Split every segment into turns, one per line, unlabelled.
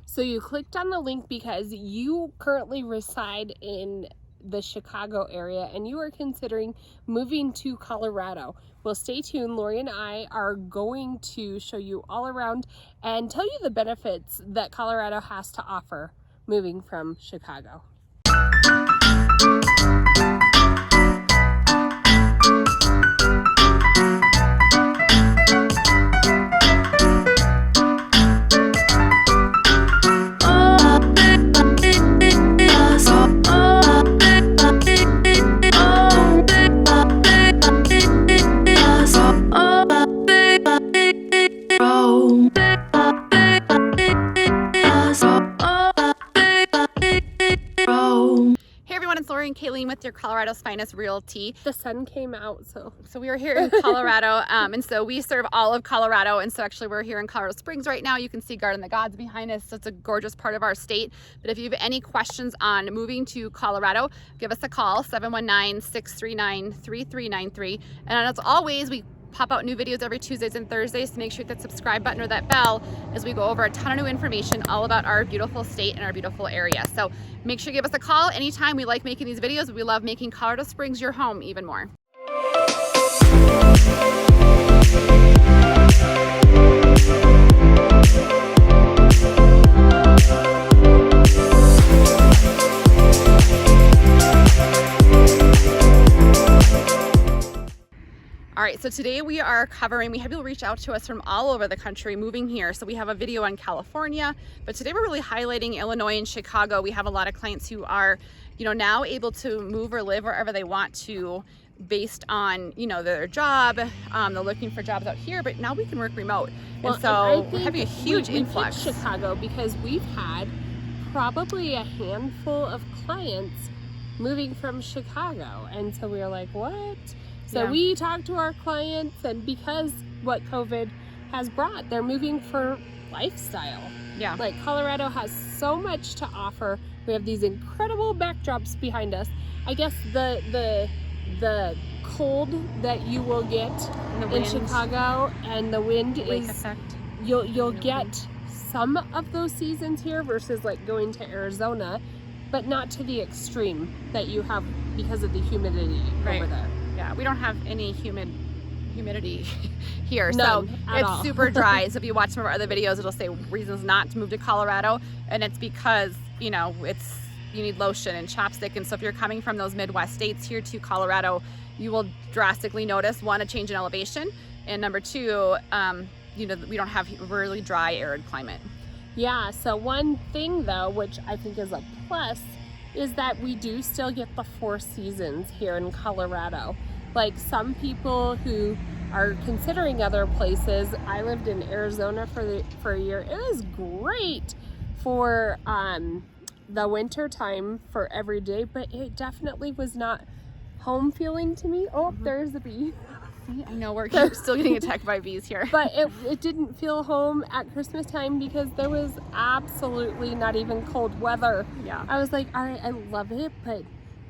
So you clicked on the link because you currently reside in the Chicago area and you are considering moving to Colorado. Well, stay tuned. Laurie and I are going to show you all around and tell you the benefits that Colorado has to offer moving from Chicago.
It's Laurie and Kalene with your Colorado's finest realty.
The sun came out, so
we are here in Colorado, and so we serve all of Colorado, and so actually we're here in Colorado Springs right now. You can see Garden of the Gods behind us, so it's a gorgeous part of our state. But if you have any questions on moving to Colorado, give us a call, 719-639-3393. And as always, we pop out new videos every Tuesdays and Thursdays, so make sure you hit that subscribe button or that bell as we go over a ton of new information all about our beautiful state and our beautiful area. So make sure you give us a call anytime. We like making these videos. We love making Colorado Springs your home even more. All right, so today we have people reach out to us from all over the country moving here. So we have a video on California, but today we're really highlighting Illinois and Chicago. We have a lot of clients who are, now able to move or live wherever they want to based on, their job. They're looking for jobs out here, but now we can work remote.
Well,
and so we're having a huge influx.
We picked Chicago because we've had probably a handful of clients moving from Chicago. And so we were like, what? So we talked to our clients, and because what COVID has brought, they're moving for lifestyle.
Yeah.
Like Colorado has so much to offer. We have these incredible backdrops behind us. I guess the cold that you will get in Chicago and the wind
Lake
is
effect.
You'll get some of those seasons here versus like going to Arizona, but not to the extreme that you have because of the humidity over there.
Yeah, we don't have any humidity here.
None
so
at
it's
all.
super dry. So if you watch some of our other videos, it'll say reasons not to move to Colorado, and it's because you need lotion and chapstick. And so if you're coming from those Midwest states here to Colorado, you will drastically notice, one, a change in elevation, and number two, we don't have really dry, arid climate.
Yeah, so one thing though, which I think is a plus, is that we do still get the 4 seasons here in Colorado. Like some people who are considering other places, I lived in Arizona for a year. It was great for the winter time for every day, but it definitely was not home feeling to me. Oh, there's a bee.
I know we're still getting attacked by bees here.
But it didn't feel home at Christmas time because there was absolutely not even cold weather.
Yeah.
I was like, all right, I love it, but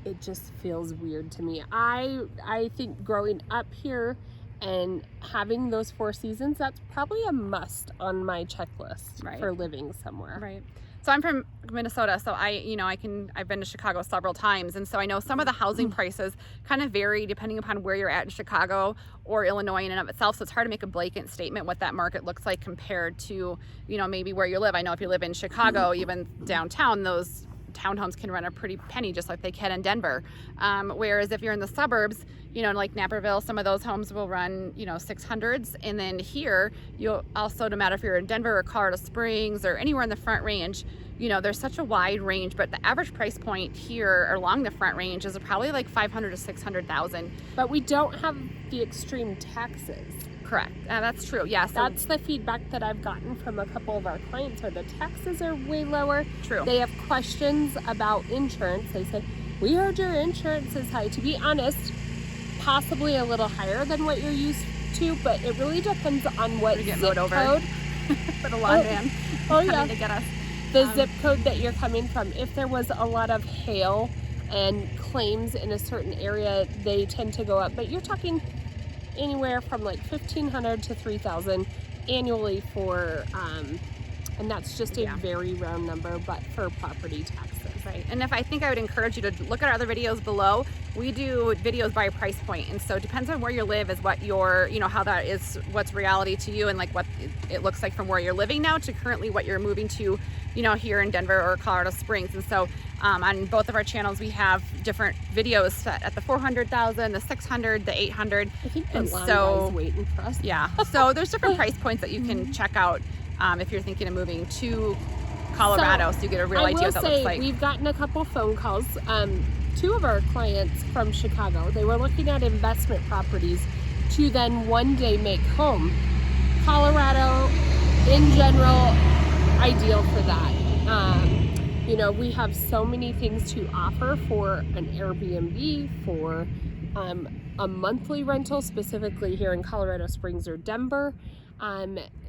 it just feels weird to me. I think growing up here and having those 4 seasons, that's probably a must on my checklist for living somewhere.
Right. So I'm from Minnesota, so I've been to Chicago several times, and so I know some of the housing prices kind of vary depending upon where you're at in Chicago or Illinois in and of itself. So it's hard to make a blanket statement what that market looks like compared to, maybe where you live. I know if you live in Chicago, even downtown, those townhomes can run a pretty penny just like they can in Denver. Whereas if you're in the suburbs, like Naperville, some of those homes will run, 600s. And then here, you'll also, no matter if you're in Denver or Colorado Springs or anywhere in the Front Range, there's such a wide range, but the average price point here or along the Front Range is probably like $500,000 to $600,000.
But we don't have the extreme taxes.
Correct. That's true. Yeah. So
that's the feedback that I've gotten from a couple of our clients, are the taxes are way lower.
True.
They have questions about insurance. They say, we heard your insurance is high. To be honest, possibly a little higher than what you're used to, but it really depends on what zip code.
For the lawn man coming to get us.
The zip code that you're coming from. If there was a lot of hail and claims in a certain area, they tend to go up. But you're talking anywhere from like $1,500 to $3,000 annually for And that's just a very round number, but for property taxes.
Right. And I think I would encourage you to look at our other videos below. We do videos by price point, and so it depends on where you live is what your, how that is, what's reality to you, and like what it looks like from where you're living now to currently what you're moving to, here in Denver or Colorado Springs. And so on both of our channels we have different videos set at the 400,000, the 600, the 800.
I think the
and
line
so
guy's waiting for us.
Yeah. So there's different price points that you can check out if you're thinking of moving to Colorado, so you get a real idea what that looks like.
We've gotten a couple phone calls. Two of our clients from Chicago, they were looking at investment properties to then one day make home. Colorado, in general, ideal for that. We have so many things to offer for an Airbnb, for a monthly rental, specifically here in Colorado Springs or Denver.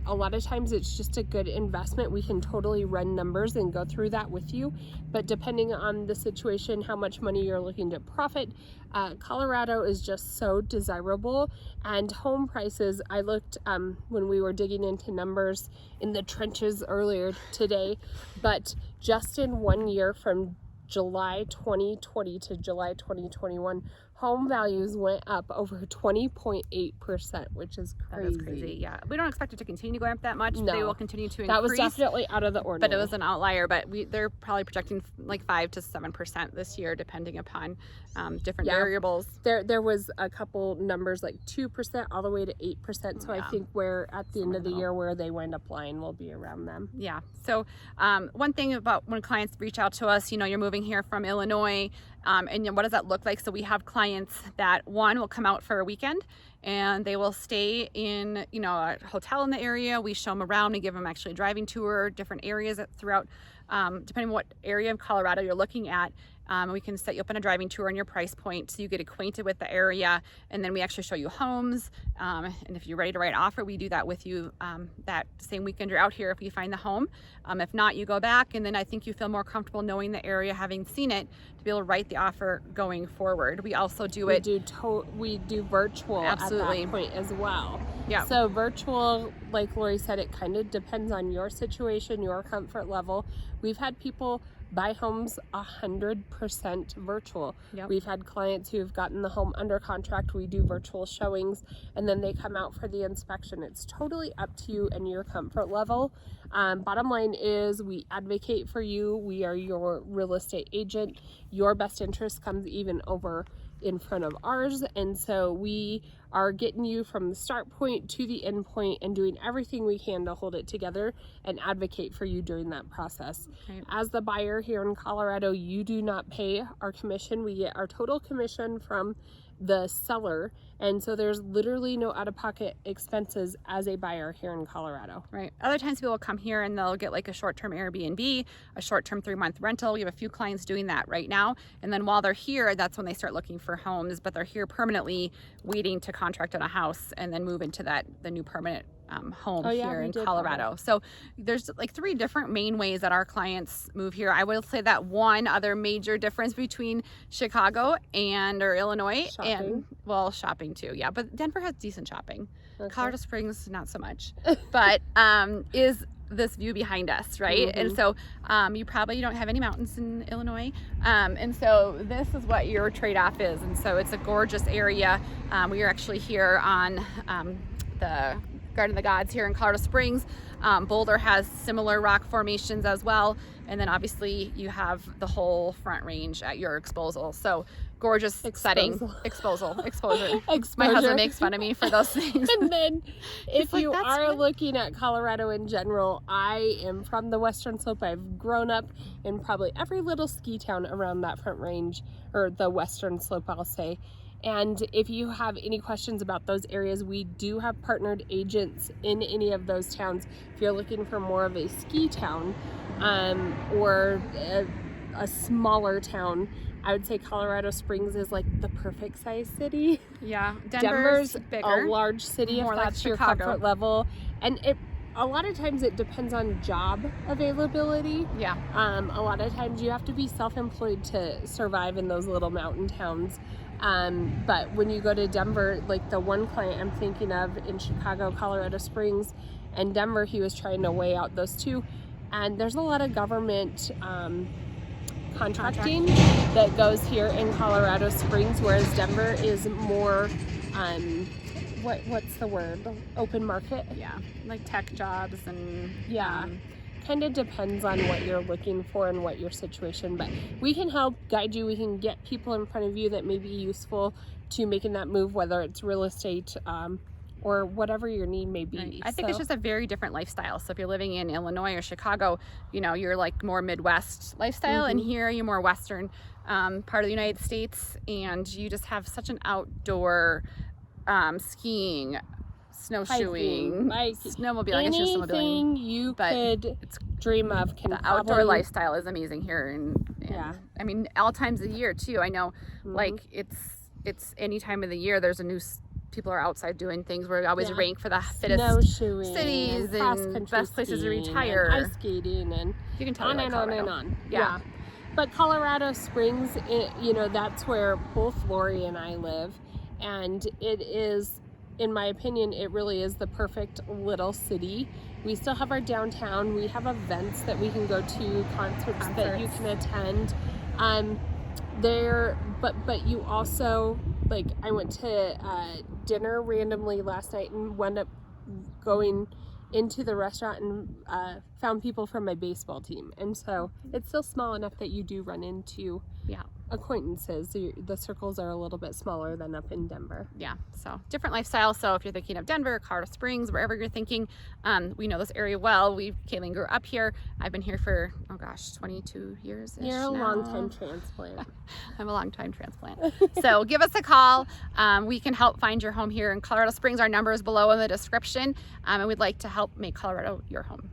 A lot of times it's just a good investment. We can totally run numbers and go through that with you, but depending on the situation, how much money you're looking to profit, Colorado is just so desirable. And home prices, I looked when we were digging into numbers in the trenches earlier today, but just in 1 year from July 2020 to July 2021, home values went up over 20.8%, which is crazy.
That is crazy. Yeah, we don't expect it to continue going up that much.
No.
They will continue to increase.
That was definitely out of the ordinary.
But it was an outlier. But they're probably projecting like 5 to 7% this year, depending upon different variables.
There was a couple numbers like 2% all the way to 8%. So I think we're at the end of the year where they wind up lying will be around them.
Yeah. So one thing about when clients reach out to us, you're moving here from Illinois. And what does that look like? So we have clients that will come out for a weekend and they will stay in, a hotel in the area. We show them around. We give them actually a driving tour, different areas throughout, depending on what area of Colorado you're looking at. We can set you up on a driving tour on your price point so you get acquainted with the area, and then we actually show you homes, and if you're ready to write an offer, we do that with you that same weekend you're out here if you find the home. If not, you go back, and then I think you feel more comfortable knowing the area, having seen it, to be able to write the offer going forward. We also do we do virtual Absolutely.
At that point as well.
Yeah.
So virtual, like Laurie said, it kind of depends on your situation, your comfort level. We've had people buy homes 100% virtual.
Yep.
We've had clients who have gotten the home under contract. We do virtual showings and then they come out for the inspection. It's totally up to you and your comfort level. Bottom line is we advocate for you. We are your real estate agent. Your best interest comes even over in front of ours, and so we are getting you from the start point to the end point and doing everything we can to hold it together and advocate for you during that process.
Right.
As the buyer here in Colorado, you do not pay our commission. We get our total commission from the seller, and so there's literally no out-of-pocket expenses as a buyer here in Colorado.
Right. Other times people will come here and they'll get like a short-term Airbnb, a short-term 3-month rental. We have a few clients doing that right now, and then while they're here, that's when they start looking for homes, but they're here permanently waiting to contract on a house and then move into the new permanent home here in Colorado. So there's like 3 different main ways that our clients move here. I will say that one other major difference between Chicago or Illinois shopping too. Yeah, but Denver has decent shopping. Okay. Colorado Springs, not so much. But is this view behind us, right? Mm-hmm. And so you don't have any mountains in Illinois, and so this is what your trade-off is. And so it's a gorgeous area. We are actually here on the Garden of the Gods here in Colorado Springs. Boulder has similar rock formations as well, and then obviously you have the whole Front Range at your disposal. So gorgeous setting. Exposure. My husband makes fun of me for those things.
And then if you are looking at Colorado in general, I am from the Western Slope. I've grown up in probably every little ski town around that Front Range, or the Western Slope, I'll say. And if you have any questions about those areas, we do have partnered agents in any of those towns. If you're looking for more of a ski town or a smaller town, I would say Colorado Springs is like the perfect size city.
Yeah,
Denver's
bigger,
a large city if that's your comfort level. And a lot of times it depends on job availability.
Yeah.
A lot of times you have to be self-employed to survive in those little mountain towns. But when you go to Denver, like the one client I'm thinking of in Chicago, Colorado Springs, and Denver, he was trying to weigh out those two. and there's a lot of government contracting that goes here in Colorado Springs, whereas Denver is more what's the word, open market.
Yeah, like tech jobs and
kind of depends on what you're looking for and what your situation, but we can help guide you. We can get people in front of you that may be useful to making that move, whether it's real estate or whatever your need may be.
Right. I think it's just a very different lifestyle. So if you're living in Illinois or Chicago, you know, you're like more Midwest lifestyle, and here you're more Western part of the United States, and you just have such an outdoor skiing, snowshoeing, snowmobiling.
Anything you could dream of can
the outdoor lifestyle is amazing here, and I mean all times of the year too. I know, like it's any time of the year. There's a new people are outside doing things. We're always ranked for the fittest cities and best places to retire,
and ice skating, and
you can tell
on and on and on. Yeah. But Colorado Springs, you know, that's where both Laurie and I live, and it is, in my opinion, it really is the perfect little city. We still have our downtown. We have events that we can go to, concerts that you can attend. But you also, like, I went to dinner randomly last night and wound up going into the restaurant and found people from my baseball team, and so it's still small enough that you do run into acquaintances. The circles are a little bit smaller than up in Denver.
Yeah, so different lifestyle. So if you're thinking of Denver, Colorado Springs, wherever you're thinking, we know this area well. Kalene grew up here. I've been here for 22 years.
You're a long-time transplant.
I'm a long-time transplant. So give us a call. We can help find your home here in Colorado Springs. Our number is below in the description, and we'd like to help make Colorado your home.